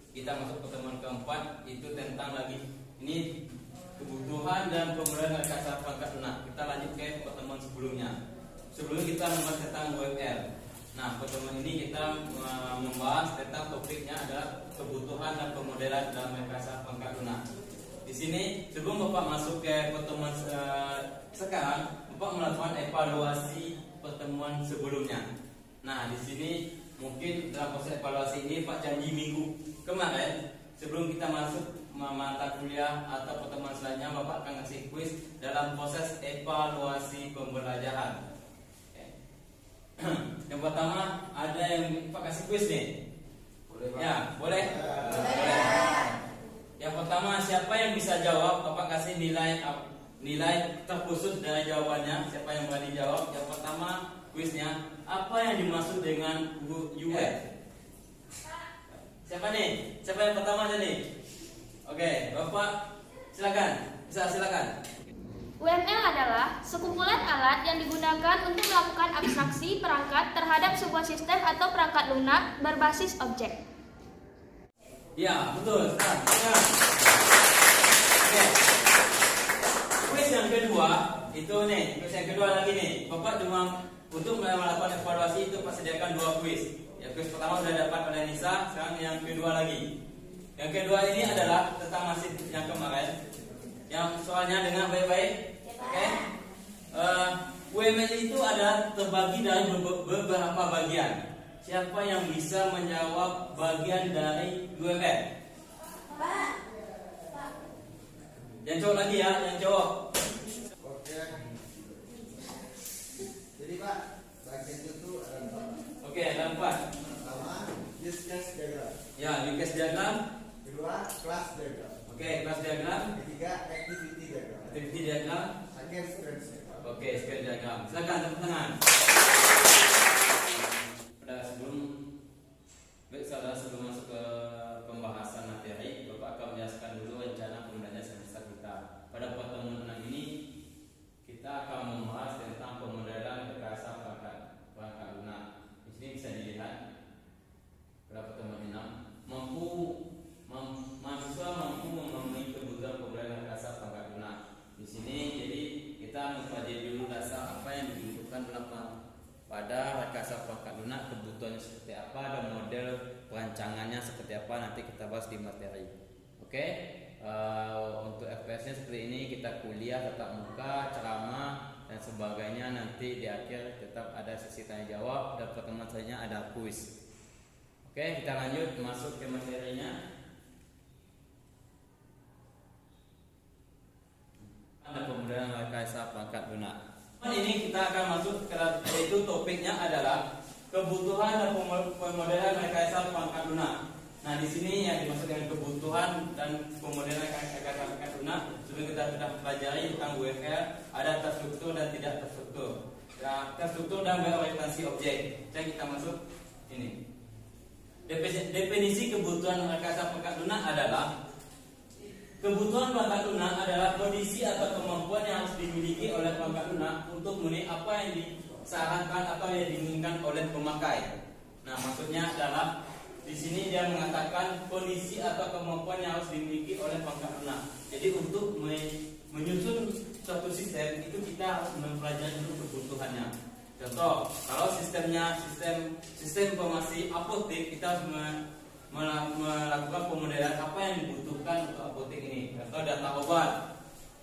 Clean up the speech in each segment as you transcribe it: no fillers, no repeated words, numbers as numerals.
Kita masuk pertemuan keempat, itu tentang lagi ini kebutuhan dan pemeliharaan rekayasa perangkat lunak. Kita lanjut ke pertemuan sebelumnya. Sebelumnya kita membahas tentang UML. Nah, pertemuan ini kita membahas tentang topiknya adalah kebutuhan dan pemodelan dalam rekayasa perangkat lunak. Di sini sebelum Bapak masuk ke pertemuan sekarang, Bapak melakukan evaluasi pertemuan sebelumnya. Nah, di sini mungkin dalam proses evaluasi ini Pak janji minggu kemarin sebelum kita masuk mata kuliah atau pertemuan selanjutnya, Bapak akan ngasih kuis dalam proses evaluasi pembelajaran. Yang pertama ada yang Pak kasih kuis nih. Boleh, Pak? Ya, boleh? Boleh. Yang pertama, siapa yang bisa jawab, Bapak kasih nilai terkhusus dari jawabannya. Siapa yang berani jawab? Yang pertama, kuisnya, apa yang dimaksud dengan UN? Siapa nih? Siapa yang pertama nih? Oke, Bapak silakan. Silakan. UML adalah sekumpulan alat yang digunakan untuk melakukan abstraksi perangkat terhadap sebuah sistem atau perangkat lunak berbasis objek. Ya, betul. Oke. Kuis yang kedua itu nih, kuis yang kedua lagi nih. Bapak cuma untuk melakukan evaluasi itu Pak sediakan 2 kuis. Ya, kuis pertama sudah dapat oleh Nisa, sekarang yang kedua lagi. Yang kedua ini adalah tentang masih yang kemarin. Yang soalnya dengan baik-baik. Oke. UML itu adalah terbagi dari beberapa bagian. Siapa yang bisa menjawab bagian dari UML? Pak. Yang cowok lagi ya, yang cowok. Oke. Jadi Pak, bagian itu ada 4. Oke, ada 4. Pertama, use case diagram. Ya, use case diagram. Kedua, class diagram. Oke, class diagram. Ketiga, activity diagram. Activity diagram. Akhir square diagram. Oke, square diagram. Silakan tepuk tangan. Sebelum masuk ke pembahasan materi, Bapak akan menjelaskan dulu rencana pembelajaran semester kita. Pada pertemuan 6 ini kita akan membahas tentang pemodelan rekayasa perangkat lunak. Di sini bisa dilihat pada pertemuan 6 mahasiswa mampu memenuhi kebutuhan pemodelan rekayasa perangkat lunak. Di sini jadi kita mempelajari dulu dasar apa yang dibutuhkan pada rekayasa perangkat lunak, kebutuhannya seperti apa, dan model perancangannya seperti apa, nanti kita bahas di materi. Oke, untuk FPS-nya seperti ini, kita kuliah tatap muka, ceramah dan sebagainya. Nanti di akhir tetap ada sesi tanya jawab dan pertemuan selanjutnya ada kuis. Oke, kita lanjut masuk ke materinya. Ada pemodelan rekayasa perangkat lunak. Ini kita akan masuk ke yaitu topiknya adalah kebutuhan dan pemodelan rekayasa perangkat lunak. Nah, di sini yang dimaksud dengan kebutuhan dan pemodelan rekayasa perangkat lunak, sebelum kita sudah pelajari tentang UML, ada terstruktur dan tidak terstruktur. Ya, terstruktur dan berorientasi objek. Jadi kita masuk ini. Definisi kebutuhan rekayasa perangkat lunak adalah kebutuhan perangkat lunak adalah kondisi atau kemampuan yang harus dimiliki oleh perangkat lunak untuk memenuhi apa yang disarankan atau yang diinginkan oleh pemakai. Nah, maksudnya adalah di sini dia mengatakan kondisi atau kemampuan yang harus dimiliki oleh perangkat lunak. Jadi untuk menyusun suatu sistem itu kita harus mempelajari dulu kebutuhannya. Contoh, kalau sistem informasi apotek, kita harus melakukan pemodelan apa yang dibutuhkan untuk apotek ini. Contoh data obat,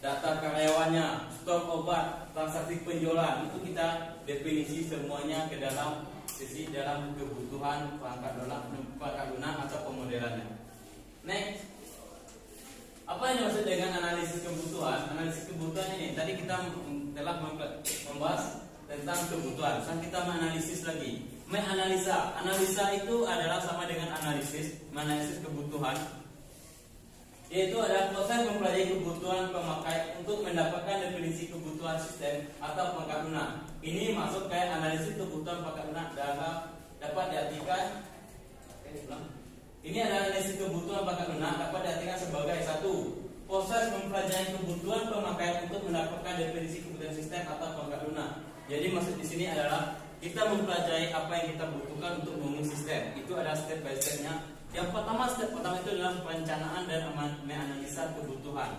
data karyawannya, stok obat, transaksi penjualan, itu kita definisi semuanya ke dalam sisi dalam kebutuhan perangkat lunak atau pemodelannya. Next, apa yang dimaksud dengan analisis kebutuhan? Analisis kebutuhan ini tadi kita telah membahas tentang kebutuhan. Sekarang kita menganalisis lagi. Analisa itu adalah sama dengan menganalisis kebutuhan, yaitu adalah proses mempelajari kebutuhan pemakai untuk mendapatkan definisi kebutuhan sistem atau perangkat lunak. Ini masuk ke analisis kebutuhan perangkat lunak dapat diartikan. Ini adalah analisis kebutuhan perangkat lunak dapat diartikan sebagai 1. Proses mempelajari kebutuhan pemakai untuk mendapatkan definisi kebutuhan sistem atau perangkat lunak. Jadi maksud di sini adalah kita mempelajari apa yang kita butuhkan untuk membangun sistem. Itu adalah step by stepnya Yang pertama, step pertama itu adalah perencanaan dan menganalisa kebutuhan.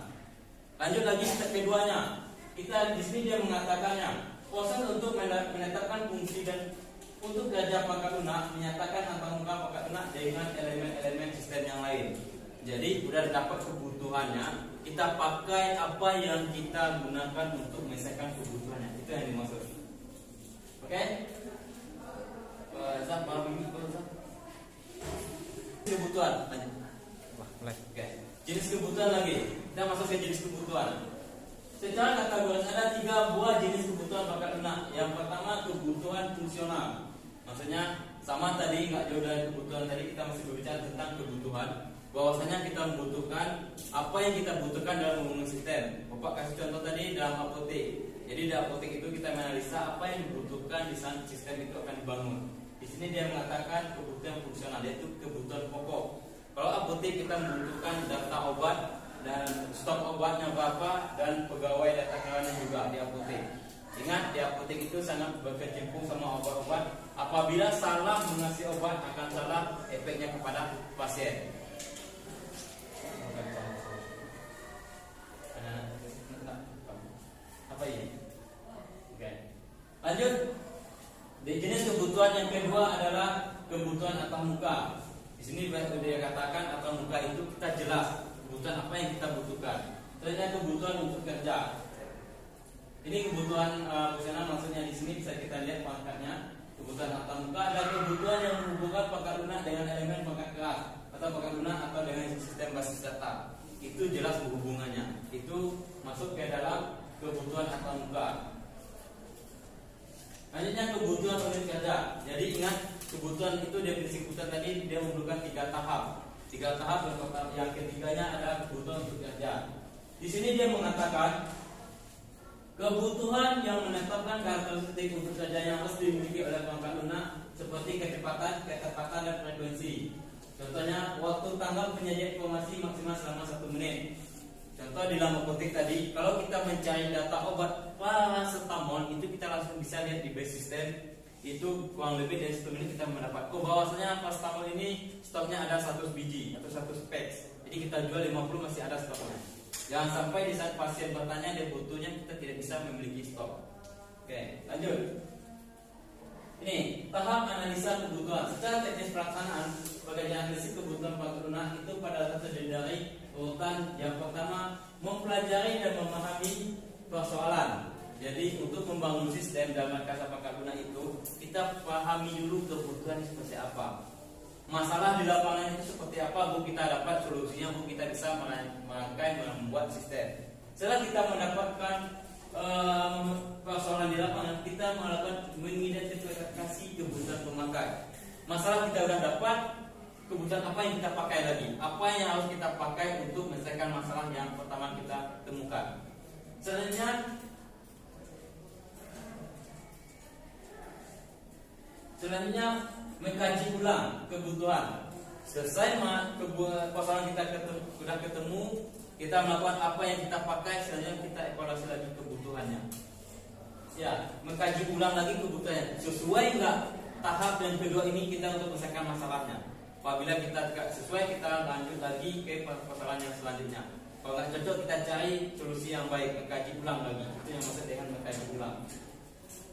Lanjut lagi step keduanya. Kita di sini dia mengatakannya, proses untuk menetapkan fungsi dan untuk gajah pangkat lunak menyatakan antara muka pangkat lunak dengan elemen-elemen sistem yang lain. Jadi udah dapat kebutuhannya, kita pakai apa yang kita gunakan untuk menyelesaikan kebutuhannya. Itu yang dimaksud. Oke? Zah, paham ini? Kebutuhan. Lanjut. Oke. Jenis kebutuhan lagi. Kita masuk ke jenis kebutuhan. Secara kategoris ada 3 buah jenis kebutuhan pangkat lunak. Yang pertama kebutuhan fungsional. Maksudnya sama tadi, nggak jauh dari kebutuhan tadi, kita masih berbicara tentang kebutuhan. Bahwasanya kita membutuhkan apa yang kita butuhkan dalam membangun sistem. Bapak kasih contoh tadi dalam apotek. Jadi di apotek itu kita menganalisa apa yang dibutuhkan di saat sistem itu akan dibangun. Di sini dia mengatakan kebutuhan fungsional, yaitu kebutuhan pokok. Kalau apotek kita membutuhkan data obat dan stok obatnya berapa dan pegawai data keamanan juga di apotek. Ingat, di apotek itu sangat berkecimpung sama obat-obat. Apabila salah mengasih obat akan salah efeknya kepada pasien. Apa ini? Oke. Lanjut. Di jenis kebutuhan yang kedua adalah kebutuhan atau muka. Di sini dia katakan atau muka itu kita jelas kebutuhan apa yang kita butuhkan. Ternyata kebutuhan untuk kerja. Ini kebutuhan fungsional, maksudnya di sini bisa kita lihat pangkatnya. Kebutuhan atau muka adalah kebutuhan yang menghubungkan pangkat lunak dengan elemen pangkat keras atau pangkat lunak atau dengan sistem basis data. Itu jelas hubungannya. Itu masuk ke dalam kebutuhan atau muka. Selanjutnya kebutuhan unit kerja. Jadi ingat, kebutuhan itu definisi kebutuhan tadi dia memerlukan 3 tahap. 3 tahap yang ketiganya adalah kebutuhan untuk kerja. Di sini dia mengatakan kebutuhan yang menetapkan karakteristik untuk kerja yang harus dimiliki oleh pangkat lunak seperti kecepatan, ketepatan, dan frekuensi. Contohnya waktu tanggal penyajian informasi maksimal selama 1 menit. Contoh di dalam apotek tadi, kalau kita mencari data obat paracetamol itu kita langsung bisa lihat di base system. Itu kurang lebih dari 1 menit kita mendapat. Bahwasanya paracetamol ini stoknya ada 100 biji atau 100 packs. Jadi kita jual 50 masih ada stoknya. Jangan sampai di saat pasien bertanya dia butuhnya, kita tidak bisa memiliki stok. Oke, lanjut. Ini tahap analisa kebutuhan. Secara teknis pelaksanaan, pekerjaan analisis kebutuhan pangkat lunak itu pada dasarnya terdiri dari urutan yang pertama mempelajari dan memahami persoalan. Jadi untuk membangun sistem dalam kasa pangkat lunak itu kita pahami dulu kebutuhan seperti apa. Masalah di lapangan itu seperti apa, baru kita dapat solusinya, baru kita bisa merangkai membuat sistem. Setelah kita mendapatkan persoalan di lapangan, kita melakukan mengidentifikasi kebutuhan pemakai. Masalah kita sudah dapat, kebutuhan apa yang kita pakai lagi, apa yang harus kita pakai untuk menyelesaikan masalah yang pertama kita temukan. Selanjutnya mengkaji ulang kebutuhan. Selesai persoalan kita sudah ketemu, kita melakukan apa yang kita pakai, selanjutnya kita evaluasi lagi kebutuhannya. Ya, mengkaji ulang lagi kebutuhannya. Sesuai nggak tahap yang kedua ini kita untuk menyelesaikan masalahnya. Apabila kita tidak sesuai, kita lanjut lagi ke persoalan yang selanjutnya. Kalau nggak cocok, kita cari solusi yang baik, mengkaji ulang lagi. Itu yang maksud dengan mengkaji ulang.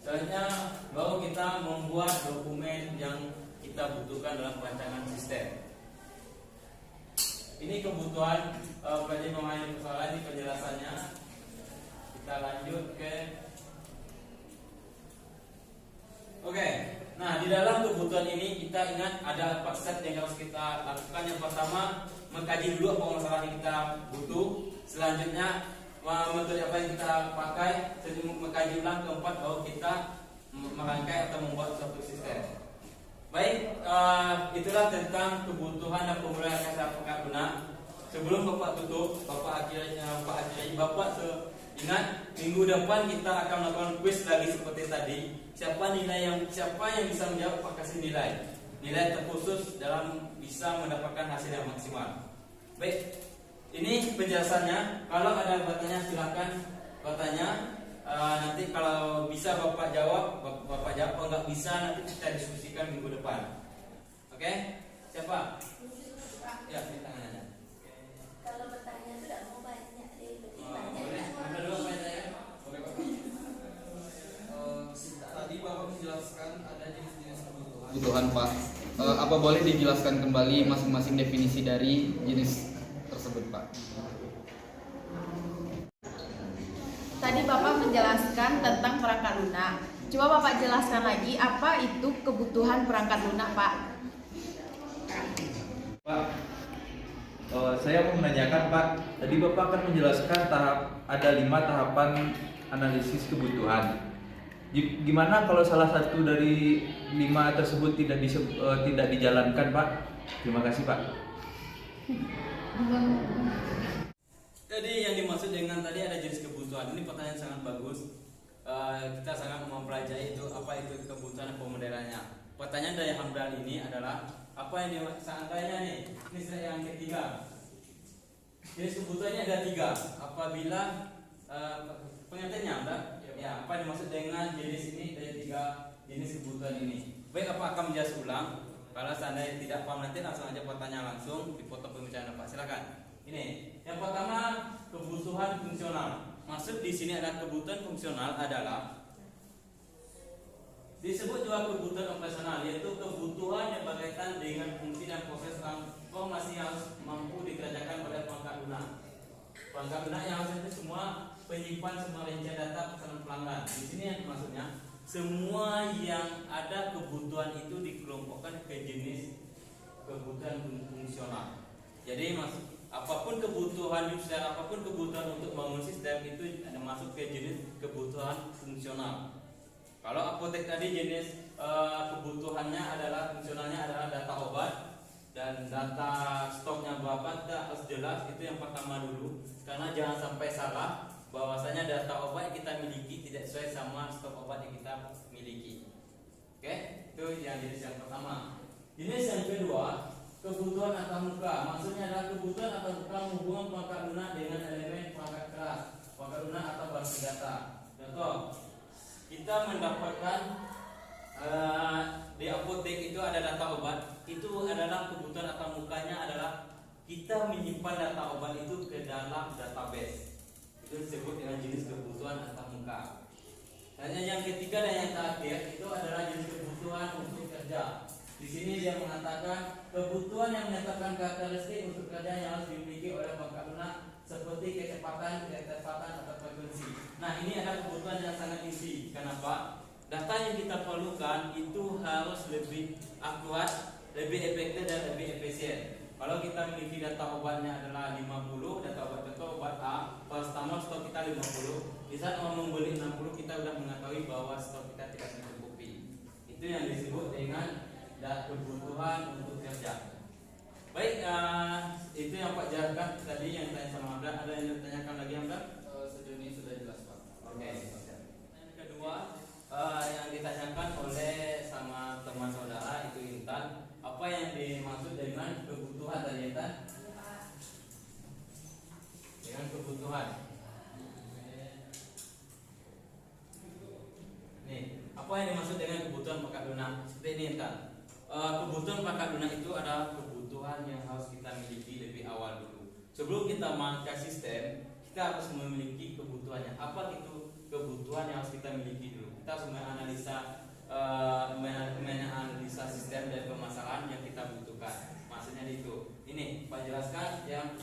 Selanjutnya baru kita membuat dokumen yang kita butuhkan dalam perancangan sistem. Ini kebutuhan bagi memahami persoalan, ini penjelasannya. Kita lanjut ke Oke. Nah, di dalam kebutuhan ini kita ingat ada 4 step yang harus kita lakukan. Yang pertama, mengkaji dulu apa masalah yang kita butuh. Selanjutnya, metode apa yang kita pakai. Selanjutnya, mengkaji ulang. Keempat, baru kita merangkai atau membuat suatu sistem. Baik, itulah tentang kebutuhan dan pemuluhan kasa pangkat lunak. Sebelum Bapak tutup, Bapak akhiri, ingat minggu depan kita akan melakukan quiz lagi seperti tadi. Siapa yang bisa menjawab, Pak kasih nilai terkhusus dalam bisa mendapatkan hasil yang maksimal. Baik, ini penjelasannya. Kalau ada pertanyaan silakan bertanya. Nanti kalau bisa Bapak jawab. Kalau nggak bisa nanti kita diskusikan minggu depan. Oke? Siapa? Ya, di tangan aja. Kalau bertanya itu tidak mau banyak deh, banyak Boleh, tidak mau Anda dulu apa yang saya? Boleh Pak. Tadi Bapak menjelaskan ada jenis-jenis kebutuhan Pak. Apa boleh dijelaskan kembali masing-masing definisi dari jenis tersebut Pak? Tadi Bapak menjelaskan tentang perangkat lunak. Coba Bapak jelaskan lagi apa itu kebutuhan perangkat lunak, Pak? Pak, saya mau menanyakan Pak, tadi Bapak kan menjelaskan ada 5 tahapan analisis kebutuhan. Gimana kalau salah satu dari 5 tersebut tidak dijalankan Pak? Terima kasih Pak. Jadi yang dimaksud dengan tadi ada jenis kebutuhan. Ini pertanyaan sangat bagus. Kita sangat mempelajari itu apa itu kebutuhan dan pemodelannya. Pertanyaan dari Hamdan ini adalah apa yang seandainya nih, ini yang ketiga. Jenis kebutuhannya ada 3. Apabila pengertiannya Hamdan, ya apa yang dimaksud dengan jenis ini dari 3 jenis kebutuhan ini. Baik, apa akan menjelaskan ulang? Kalau seandainya tidak paham nanti langsung aja pertanyaan langsung di foto pembicaraan Pak. Silakan. Ini yang pertama, kebutuhan fungsional. Maksud di sini adalah kebutuhan fungsional adalah disebut juga kebutuhan operasional, yaitu kebutuhan yang berkaitan dengan fungsi dan proses transformasi yang harus mampu dikerjakan oleh perangkat lunak. Perangkat lunak yang harus itu semua penyimpan semua rincian data pesanan pelanggan. Di sini yang maksudnya semua yang ada kebutuhan itu dikelompokkan ke jenis kebutuhan fungsional. Jadi apapun kebutuhan user, apapun kebutuhan untuk bangun sistem itu ada masuk ke jenis kebutuhan fungsional. Kalau apotek tadi jenis kebutuhannya adalah fungsionalnya adalah data obat dan data stoknya berapa kita harus jelas, itu yang pertama dulu. Karena jangan sampai salah bahwasanya data obat yang kita miliki tidak sesuai sama stok obat yang kita miliki. Oke, itu yang jenis yang pertama. Jenis yang kedua, kebutuhan antarmuka. Maksudnya adalah kebutuhan antarmuka menghubungkan perangkat lunak dengan elemen perangkat keras, perangkat lunak atau basis data. Contoh, kita mendapatkan di apotek itu ada data obat. Itu adalah kebutuhan antarmukanya adalah kita menyimpan data obat itu ke dalam database. Itu disebut dengan jenis kebutuhan antarmuka. Dan yang ketiga dan yang terakhir itu adalah jenis kebutuhan untuk kerja. Di sini dia mengatakan kebutuhan yang menyatakan karakteristik untuk kerja yang harus dimiliki oleh perangkat lunak seperti kecepatan, atau frekuensi. Nah, ini adalah kebutuhan yang sangat inti. Kenapa? Data yang kita perlukan itu harus lebih akurat, lebih efektif dan lebih efisien. Kalau kita memiliki data obatnya adalah 50, data obat contoh obat A, paracetamol stok kita 50. Di saat orang membeli 60, kita sudah mengetahui bahwa stok kita tidak mencukupi. Itu yang disebut dengan kebutuhan untuk kerja. Baik, itu yang Pak jelaskan tadi yang ditanya sama Hamdan. Ada yang ditanyakan lagi Hamdan? Sejauh ini sudah jelas Pak. Oke. Yang kedua yang ditanyakan oleh sama teman saudara itu Intan, apa yang dimaksud dengan kebutuhan tadi Intan? Dengan kebutuhan. Nih, apa yang dimaksud dengan kebutuhan perangkat lunak? Seperti ini Intan. Kebutuhan perangkat lunak itu adalah kebutuhan yang harus kita miliki lebih awal dulu. Sebelum kita mengangkat sistem, kita harus memiliki kebutuhannya. Apa itu kebutuhan yang harus kita miliki dulu? Kita harus menganalisa sistem dan permasalahan yang kita butuhkan. Maksudnya itu. Ini Pak jelaskan yang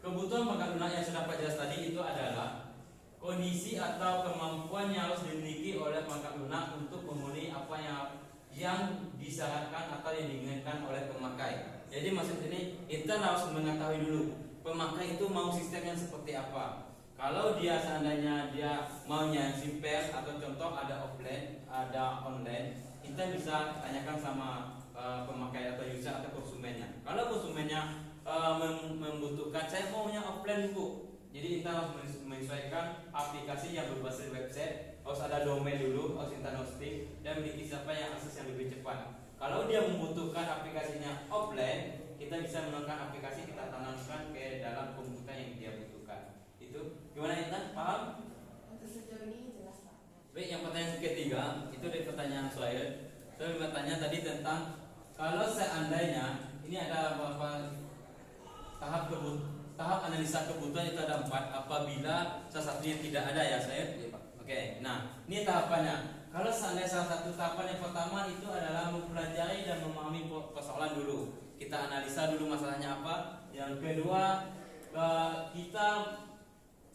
kebutuhan perangkat lunak yang sudah Pak jelas tadi itu adalah kondisi atau kemampuan yang harus dimiliki oleh perangkat lunak untuk memenuhi apa yang disyaratkan atau yang diinginkan oleh pemakai. Jadi maksud ini kita harus mengetahui dulu pemakai itu mau sistem yang seperti apa. Kalau dia seandainya dia maunya simple atau contoh ada offline, ada online, kita bisa tanyakan sama pemakai atau user atau konsumennya. Kalau konsumennya membutuhkan saya maunya offline Bu. Jadi kita harus menyesuaikan aplikasi yang berbasis website, harus ada domain dulu, harus internet hosting, dan memiliki siapa yang akses yang lebih cepat. Kalau dia membutuhkan aplikasinya offline, kita bisa menggunakan aplikasi kita tanamkan ke dalam komputer yang dia butuhkan. Itu gimana Intan? Paham? Untuk sejauh ini jelas Pak. Baik, yang pertanyaan ketiga itu dari pertanyaan saya bertanya tadi tentang kalau seandainya ini ada beberapa tahap analisa kebutuhan itu ada 4. Apabila salah satunya tidak ada ya saya. Oke. Nah, ini tahapannya. Kalau seandainya salah satu tahapan yang pertama itu adalah mempelajari dan memahami persoalan dulu. Kita analisa dulu masalahnya apa. Yang kedua, kita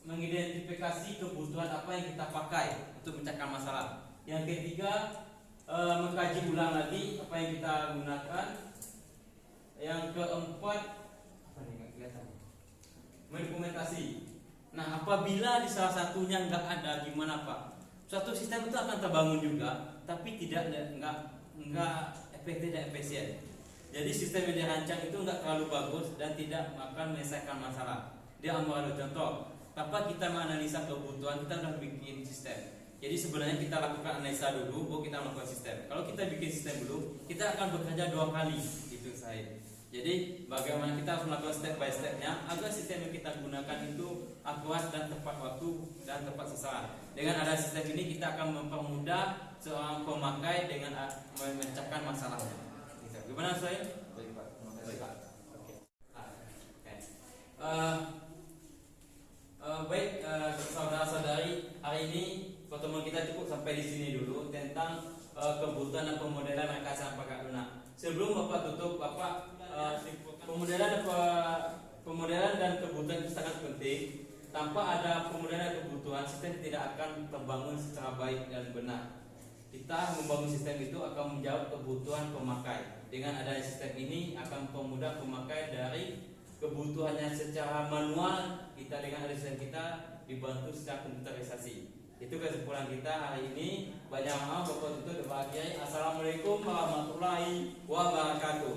mengidentifikasi kebutuhan apa yang kita pakai untuk memecahkan masalah. Yang ketiga, mengkaji ulang lagi apa yang kita gunakan. Yang keempat, mendokumentasi. Nah, apabila di salah satunya nggak ada, gimana Pak? Suatu sistem itu akan terbangun juga, tapi nggak efektif dan efisien. Jadi sistem yang dirancang itu nggak terlalu bagus dan tidak akan menyelesaikan masalah. Dia ambil ada contoh. Tanpa kita menganalisa kebutuhan, kita udah bikin sistem. Jadi sebenarnya kita lakukan analisa dulu, baru kita melakukan sistem. Kalau kita bikin sistem dulu, kita akan bekerja 2 kali. Itu saya. Jadi bagaimana kita harus melakukan step by stepnya agar sistem yang kita gunakan itu akurat dan tepat waktu dan tepat sasaran. Dengan ada sistem ini kita akan mempermudah seorang pemakai dengan memecahkan masalahnya. Gimana saya? Baik Pak, terima kasih Pak. Baik, saudara-saudari, hari ini pertemuan kita cukup sampai di sini dulu tentang kebutuhan dan pemodelan rekayasa perangkat lunak. Sebelum Bapak tutup, pemodelan dan kebutuhan itu sangat penting. Tanpa ada pemodelan dan kebutuhan, sistem tidak akan terbangun secara baik dan benar. Kita membangun sistem itu akan menjawab kebutuhan pemakai. Dengan adanya sistem ini akan mempermudah pemakai dari kebutuhannya secara manual. Kita dengan adanya sistem kita dibantu secara komputerisasi. Itu kesimpulan kita hari ini. Banyak maaf Bapak tutup. Assalamualaikum warahmatullahi wabarakatuh.